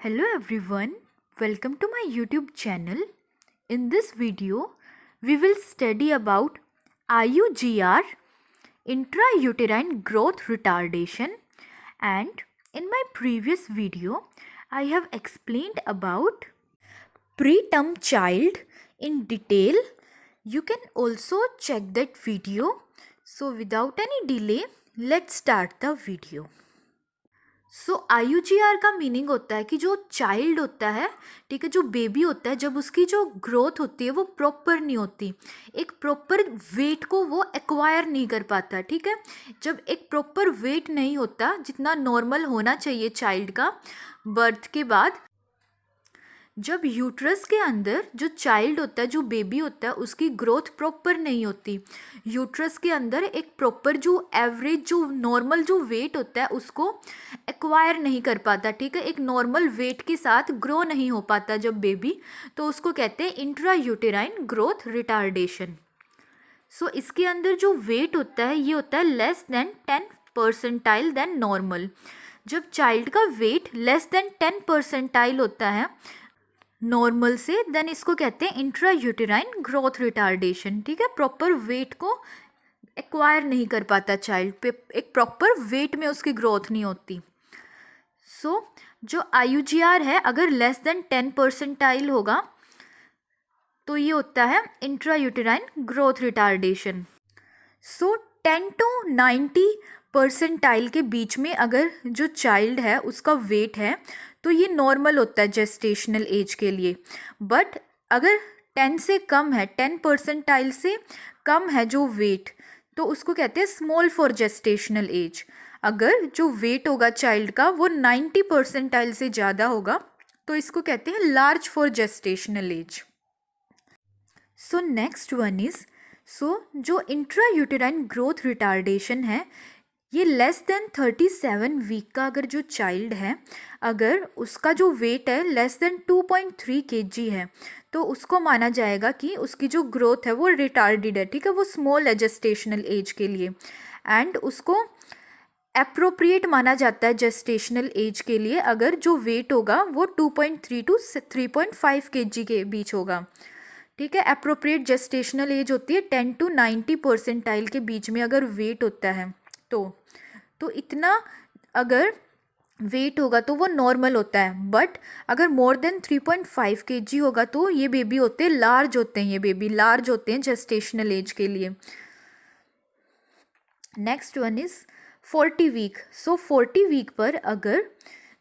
Hello everyone, welcome to my YouTube channel. In this video, we will study about IUGR, intrauterine growth retardation, and in my previous video, I have explained about preterm child in detail. You can also check that video. So without any delay, let's start the video. So IUGR का meaning होता है कि जो child होता है, ठीक है, जो बेबी होता है, जब उसकी जो ग्रोथ होती है वो प्रॉपर नहीं होती, एक प्रॉपर वेट को वो एक्वायर नहीं कर पाता, ठीक है। जब एक प्रॉपर वेट नहीं होता जितना नॉर्मल होना चाहिए चाइल्ड का बर्थ के बाद, जब यूट्रस के अंदर जो चाइल्ड होता है, जो बेबी होता है, उसकी ग्रोथ प्रॉपर नहीं होती, यूट्रस के अंदर एक प्रॉपर जो एवरेज जो नॉर्मल जो वेट होता है उसको एक्वायर नहीं कर पाता, ठीक है, एक नॉर्मल वेट के साथ ग्रो नहीं हो पाता जब बेबी, तो उसको कहते हैं इंट्रायूटेराइन ग्रोथ रिटार्डेशन। सो इसके अंदर जो वेट होता है ये होता है लेस देन 10% देन नॉर्मल। जब चाइल्ड का वेट लेस देन 10% होता है नॉर्मल से, देन इसको कहते हैं इंट्रायूटेराइन ग्रोथ रिटार्डेशन, ठीक है। प्रॉपर वेट को एक्वायर नहीं कर पाता चाइल्ड पे, एक प्रॉपर वेट में उसकी ग्रोथ नहीं होती। सो जो IUGR है अगर लेस देन 10% होगा तो ये होता है intrauterine growth retardation. So 10 to 90% के बीच में अगर जो चाइल्ड है उसका वेट है तो ये नॉर्मल होता है जेस्टेशनल एज के लिए। बट अगर 10 से कम है, 10% से कम है जो वेट, तो उसको कहते हैं स्मॉल फॉर जेस्टेशनल एज। अगर जो वेट होगा चाइल्ड का वो 90% से ज़्यादा होगा तो इसको कहते हैं large for gestational age. So next one is, जो इंट्रायूटेराइन ग्रोथ रिटार्डेशन है ये लेस देन 37 वीक का अगर जो चाइल्ड है, अगर उसका जो वेट है लेस देन 2.3 kg है तो उसको माना जाएगा कि उसकी जो ग्रोथ है वो रिटार्डेड है, ठीक है, वो स्मॉल है जेस्टेशनल एज के लिए, एंड उसको एप्रोप्रिएट माना जाता है जेस्टेशनल एज के लिए अगर जो वेट होगा वो 2.3 to 3.5 kg के बीच होगा, ठीक है। एप्रोप्रिएट जेस्टेशनल एज होती है 10 to 90% के बीच में अगर वेट होता है तो इतना अगर वेट होगा तो वो नॉर्मल होता है। बट अगर मोर देन 3.5 kg होगा तो ये बेबी होते हैं लार्ज होते हैं, ये बेबी लार्ज होते हैं जेस्टेशनल एज के लिए। Next one is 40 week. So 40 week पर अगर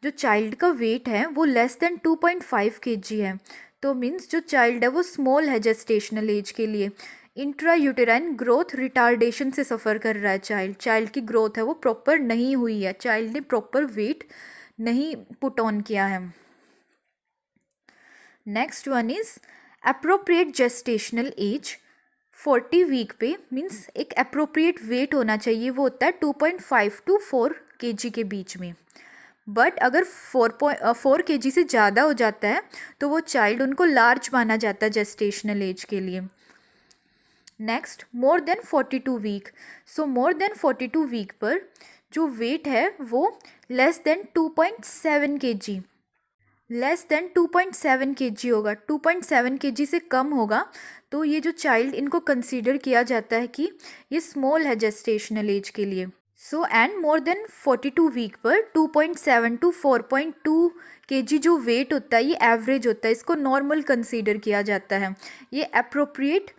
जो चाइल्ड का वेट है वो लेस देन 2.5 kg है तो मीन्स जो चाइल्ड है वो स्मॉल है जेस्टेशनल एज के लिए, इंट्रायूटेराइन ग्रोथ रिटार्डेशन से सफ़र कर रहा है चाइल्ड की ग्रोथ है वो प्रॉपर नहीं हुई है, चाइल्ड ने प्रॉपर वेट नहीं पुट ऑन किया है। Next one is appropriate gestational age. 40 week पे मीन्स एक अप्रोप्रिएट वेट होना चाहिए, वो होता है 2.5 to 4 kg के बीच में। बट अगर 4 kg से ज़्यादा हो जाता है तो वो चाइल्ड उनको लार्ज माना जाता है जेस्टेशनल एज के लिए। Next more than 42 week. So more than 42 week पर जो वेट है वो less than 2.7 kg, less than 2.7 kg होगा, 2.7 kg से कम होगा तो ये जो चाइल्ड इनको कंसीडर किया जाता है कि ये स्मॉल है जेस्टेशनल एज के लिए। So and more than 42 week पर 2.7 to 4.2 kg जो वेट होता है ये एवरेज होता है, इसको नॉर्मल कंसीडर किया जाता है, ये अप्रोप्रिएट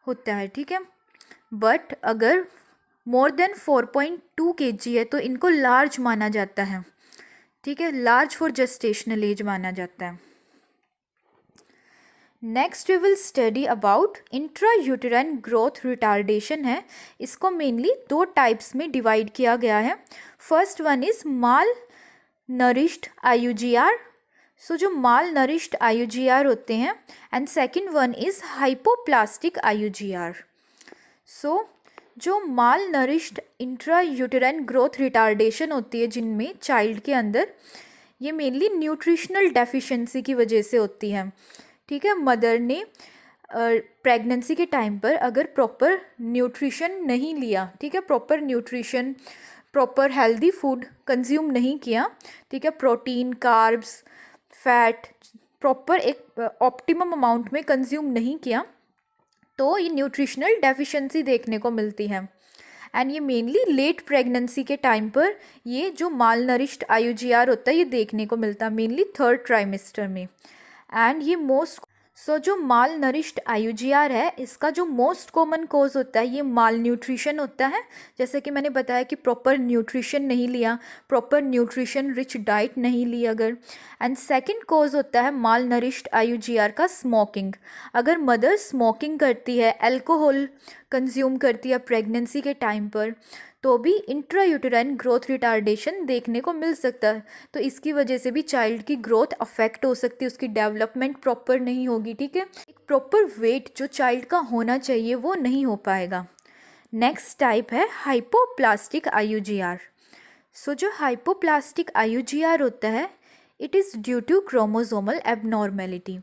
होता है, ठीक है। बट अगर मोर देन 4.2 kg है तो इनको लार्ज माना जाता है, ठीक है, लार्ज फॉर जेस्टेशनल एज माना जाता है। Next we will study about intrauterine growth retardation है, इसको मेनली 2 टाइप्स में डिवाइड किया गया है। First one is mall nourished IUGR। So जो माल नरिश्ड IUGR होते हैं, and second one is hypoplastic IUGR। So जो माल नरिश्ड इंट्रायूटेराइन ग्रोथ रिटार्डेशन होती है जिनमें चाइल्ड के अंदर, ये मेनली न्यूट्रिशनल डेफिशिएंसी की वजह से होती है, ठीक है। मदर ने प्रेगनेंसी के टाइम पर अगर प्रॉपर न्यूट्रिशन नहीं लिया, ठीक है, proper nutrition, proper healthy food consume नहीं किया, ठीक है, प्रोटीन, कार्ब्स, फैट प्रॉपर एक ऑप्टिमम अमाउंट में कंज्यूम नहीं किया तो ये न्यूट्रिशनल डेफिशिएंसी देखने को मिलती है। एंड ये मेनली लेट प्रेगनेंसी के टाइम पर ये जो माल नरिश्ड IUGR होता है ये देखने को मिलता है, मेनली थर्ड ट्राइमेस्टर में। एंड ये जो माल नरिश्ड IUGR है इसका जो मोस्ट कॉमन कॉज होता है ये माल न्यूट्रिशन होता है, जैसे कि मैंने बताया कि प्रॉपर न्यूट्रिशन नहीं लिया, प्रॉपर न्यूट्रिशन रिच डाइट नहीं ली अगर। एंड सेकंड कॉज होता है माल नरिश्ड IUGR का स्मोकिंग। अगर मदर स्मोकिंग करती है, अल्कोहल कंज्यूम करती है प्रेगनेंसी के टाइम पर, तो भी इंट्रायूटेराइन ग्रोथ रिटार्डेशन देखने को मिल सकता है। तो इसकी वजह से भी चाइल्ड की ग्रोथ अफेक्ट हो सकती है, उसकी डेवलपमेंट प्रॉपर नहीं होगी। ठीक है, एक प्रॉपर वेट जो चाइल्ड का होना चाहिए वो नहीं हो पाएगा। नेक्स्ट टाइप है हाइपोप्लास्टिक IUGR। सो जो हाइपोप्लास्टिक IUGR होता है it is due to chromosomal abnormality.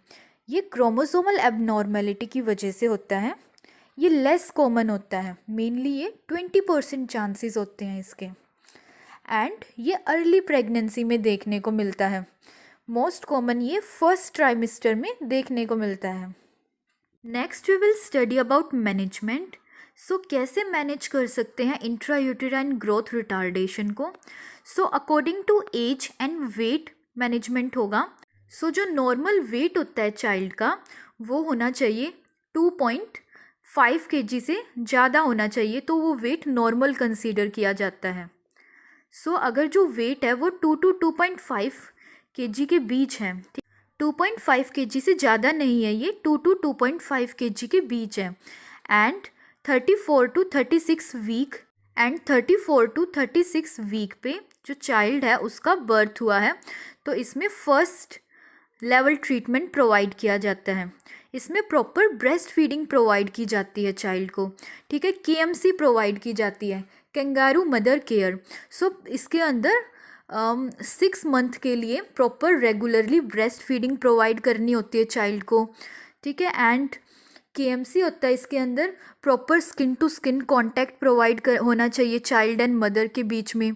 ये क्रोमोसोमल एबनॉर्मेलिटी की वजह से होता है। ये लेस कॉमन होता है, मेनली ये 20% चांसेस होते हैं इसके। एंड ये अर्ली प्रेगनेंसी में देखने को मिलता है। मोस्ट कॉमन ये फर्स्ट ट्राइमेस्टर में देखने को मिलता है। Next we will study about management. So कैसे मैनेज कर सकते हैं इंट्रायूटेराइन ग्रोथ रिटार्डेशन को। So according to age and weight management होगा। सो जो नॉर्मल वेट होता है चाइल्ड का वो होना चाहिए 2.5 kg से ज़्यादा होना चाहिए, तो वो वेट नॉर्मल कंसीडर किया जाता है। सो अगर जो वेट है वो 2 to 2.5 kg के बीच है, 2.5 kg से ज़्यादा नहीं है, ये 2 to 2.5 kg के बीच है। And 34 to 36 week and 34 to 36 week पे जो चाइल्ड है उसका बर्थ हुआ है, तो इसमें फर्स्ट लेवल ट्रीटमेंट प्रोवाइड किया जाता है। इसमें प्रॉपर ब्रेस्ट फीडिंग प्रोवाइड की जाती है चाइल्ड को। ठीक है, KMC प्रोवाइड की जाती है, कैंगारू मदर केयर। सो इसके अंदर 6 मंथ के लिए proper regularly breast feeding provide करनी होती है चाइल्ड को। ठीक है, एंड KMC होता है इसके अंदर, proper skin to skin contact provide होना चाहिए चाइल्ड एंड मदर के बीच में।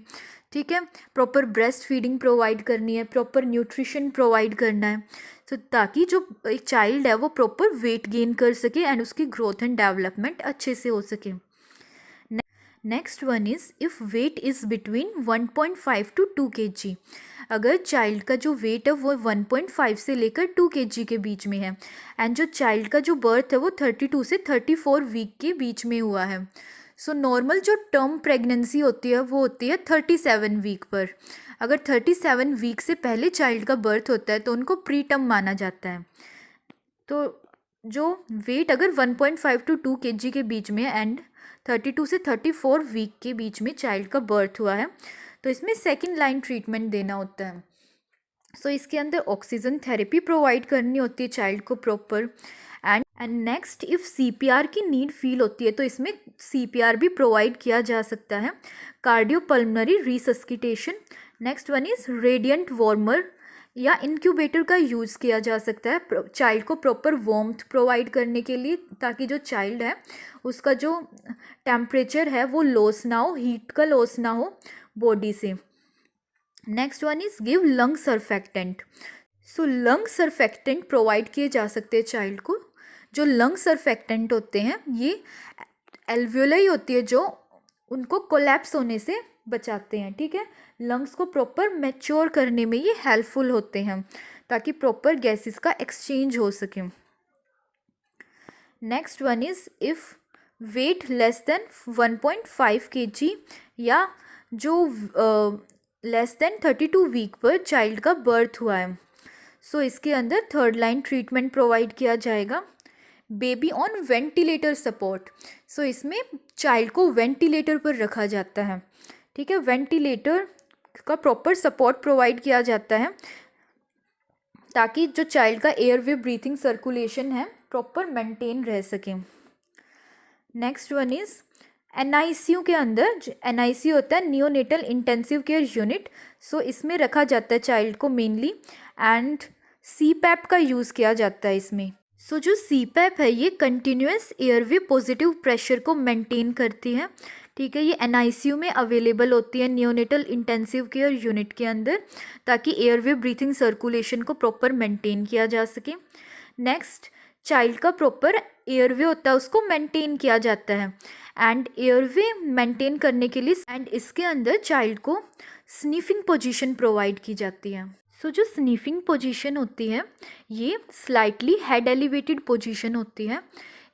ठीक है, प्रॉपर ब्रेस्ट फीडिंग प्रोवाइड करनी है, प्रॉपर न्यूट्रिशन प्रोवाइड करना है, तो ताकि जो एक चाइल्ड है वो प्रॉपर वेट गेन कर सके एंड उसकी ग्रोथ एंड डेवलपमेंट अच्छे से हो सके। Next one is if weight is between 1.5 to 2 kg। अगर चाइल्ड का जो वेट है वो 1.5 से लेकर 2 kg के बीच में है एंड जो चाइल्ड का जो बर्थ है वो 32 से 34 वीक के बीच में हुआ है। सो नॉर्मल जो टर्म प्रेगनेंसी होती है वो होती है 37 वीक पर। अगर 37 वीक से पहले चाइल्ड का बर्थ होता है तो उनको प्री टर्म माना जाता है। तो जो वेट अगर 1.5 to 2 kg के बीच में एंड 32 से 34 वीक के बीच में चाइल्ड का बर्थ हुआ है, तो इसमें सेकेंड लाइन ट्रीटमेंट देना होता है। सो इसके अंदर ऑक्सीजन थेरेपी प्रोवाइड करनी होती है चाइल्ड को proper. And next if CPR की नीड फील होती है तो इसमें CPR भी प्रोवाइड किया जा सकता है, cardiopulmonary resuscitation. Next one is radiant warmer या इंक्यूबेटर का यूज़ किया जा सकता है चाइल्ड को प्रॉपर वार्मथ प्रोवाइड करने के लिए, ताकि जो चाइल्ड है उसका जो टेम्परेचर है वो लॉस ना हो, हीट का लॉस ना हो बॉडी से। Next one is give lung surfactant. So lung surfactant provide किए जा सकते हैं चाइल्ड को। जो लंग सर्फेक्टेंट होते हैं ये एल्वियोलाई होती है जो उनको कोलैप्स होने से बचाते हैं। ठीक है, लंग्स को प्रॉपर मैच्योर करने में ये हेल्पफुल होते हैं ताकि प्रॉपर गैसेस का एक्सचेंज हो सके। Next one is if weight less than 1.5 kg या जो लेस देन 32 वीक पर चाइल्ड का बर्थ हुआ है, सो इसके अंदर थर्ड लाइन ट्रीटमेंट प्रोवाइड किया जाएगा। Baby on ventilator support. So इसमें चाइल्ड को वेंटिलेटर पर रखा जाता है। ठीक है, वेंटिलेटर का प्रॉपर सपोर्ट प्रोवाइड किया जाता है ताकि जो चाइल्ड का एयरवे ब्रीथिंग सर्कुलेशन है प्रॉपर मेंटेन रह सके। नेक्स्ट वन इज़ NICU के अंदर, NICU होता है नियोनेटल इंटेंसिव केयर यूनिट। सो इसमें रखा जाता है चाइल्ड को मेनली, एंड CPAP का यूज़ किया जाता है इसमें। सो जो CPAP है ये कंटिन्यूस एयरवे पॉजिटिव प्रेशर को मेंटेन करती है, ठीक है। ये NICU में अवेलेबल होती है, नियोनेटल इंटेंसिव केयर यूनिट के अंदर, ताकि एयरवे ब्रीथिंग सर्कुलेशन को प्रॉपर मेंटेन किया जा सके। नेक्स्ट, चाइल्ड का प्रॉपर एयरवे होता है उसको मेंटेन किया जाता है, एंड एयरवे मेंटेन करने के लिए एंड इसके अंदर चाइल्ड को स्नीफिंग पोजीशन प्रोवाइड की जाती है। सो जो स्नीफिंग पोजीशन होती है ये स्लाइटली हेड एलिवेटेड पोजीशन होती है।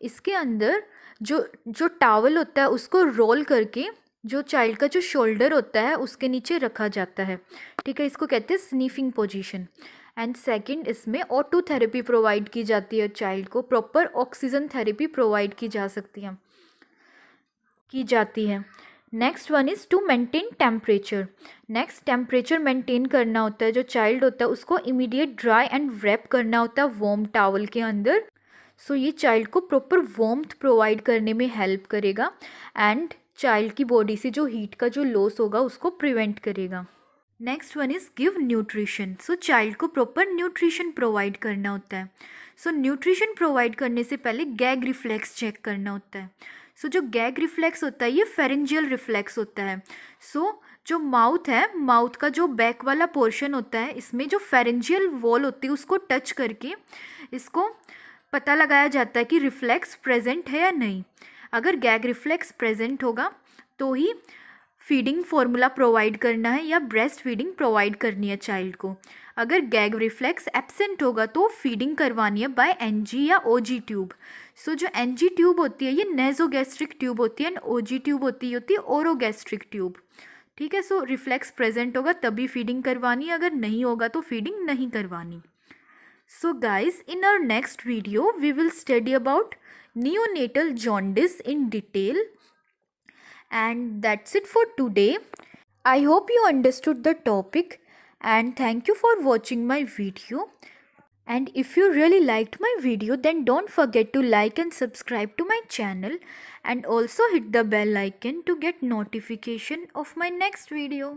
इसके अंदर जो टावल होता है उसको रोल करके जो चाइल्ड का जो शोल्डर होता है उसके नीचे रखा जाता है, ठीक है। इसको कहते हैं स्नीफिंग पोजीशन। एंड सेकंड, इसमें ऑटो थेरेपी प्रोवाइड की जाती है, चाइल्ड को प्रॉपर ऑक्सीजन थेरेपी प्रोवाइड की जाती है। Next one is to maintain temperature. Next, temperature maintain करना होता है, जो चाइल्ड होता है उसको इमीडिएट ड्राई एंड रैप करना होता है वार्म टॉवल के अंदर। सो ये चाइल्ड को प्रॉपर वार्मथ प्रोवाइड करने में हेल्प करेगा एंड चाइल्ड की बॉडी से जो हीट का जो लॉस होगा उसको प्रिवेंट करेगा। Next one is give nutrition. So child को प्रॉपर न्यूट्रिशन प्रोवाइड करना होता है। सो न्यूट्रिशन प्रोवाइड करने से पहले गैग रिफ्लेक्स चेक करना होता है। सो जो गैग रिफ्लेक्स होता है ये फेरेंजियल रिफ्लेक्स होता है। सो जो माउथ है, माउथ का जो बैक वाला पोर्शन होता है, इसमें जो फेरेंजियल वॉल होती है उसको टच करके इसको पता लगाया जाता है कि रिफ्लेक्स प्रेजेंट है या नहीं। अगर गैग रिफ्लेक्स प्रेजेंट होगा तो ही फीडिंग फार्मूला प्रोवाइड करना है या ब्रेस्ट फीडिंग प्रोवाइड करनी है चाइल्ड को। अगर गैग रिफ्लेक्स एब्सेंट होगा तो फीडिंग करवानी है बाय NG या OG ट्यूब। सो जो NG ट्यूब होती है ये नेजोगैस्ट्रिक ट्यूब होती है एंड OG ट्यूब होती है ओरोगैस्ट्रिक ट्यूब, ठीक है। सो रिफ्लेक्स प्रेजेंट होगा तभी फीडिंग करवानी है, अगर नहीं होगा तो फीडिंग नहीं करवानी। So guys, in our next video we will study about neonatal jaundice in detail, and that's it for today. I hope you understood the topic and thank you for watching my video. And if you really liked my video, then don't forget to like and subscribe to my channel, and also hit the bell icon to get notification of my next video.